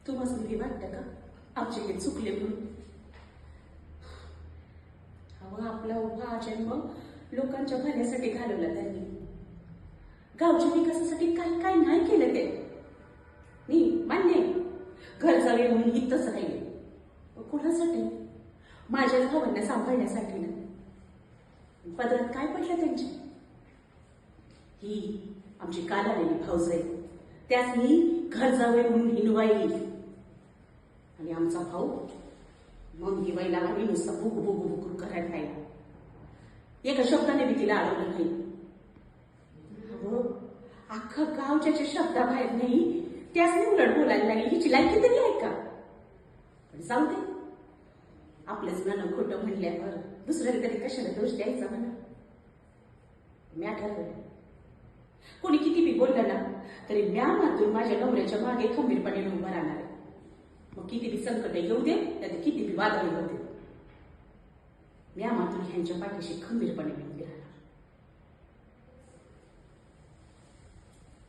तुम्हाला हे वाटतं का आमचे हे चुकले म्हणून? अहो, आपला उभा जन्म लोकांच्या भल्यासाठी घालवला त्यांनी. गावच्या विकासासाठी काही काय नाही केलं ते. मी मान्य, घर जावे म्हणून इथंच राहिले. कुणासाठी? माझ्या भावांना सांभाळण्यासाठी ना. पदरात काय पडलं त्यांच्या? ही आमची काल आलेली भाऊज आहे, त्याच मी घर जावे म्हणून हिनवाई. आणि आमचा भाऊ मग हिवायला आणि नुसता बुक बुक बुक करायला राहिला. एका शब्दाने मी तिला अडवलं नाही. अहो, अख्खा गावच्या शब्दाबाहेर नाही, त्याच मी उलट बोलायला लागली. हिची लायकी तरी आहे का? पण जाऊ दे, आपल्याच नानं खोटं म्हणल्यावर दुसऱ्याला तरी कशाला दोष द्यायचा म्हणा. मी ठरवलं, कोणी किती बी बोललं ना तरी म्या मातून माझ्या नवऱ्याच्या मागे खंबीरपणे उभं राहणार आहे. मग किती बी संकट येऊ दे, त्यात किती बी वादळ येऊ दे, म्या मातून ह्यांच्या पाठीशी खंबीरपणे उभी राहणार.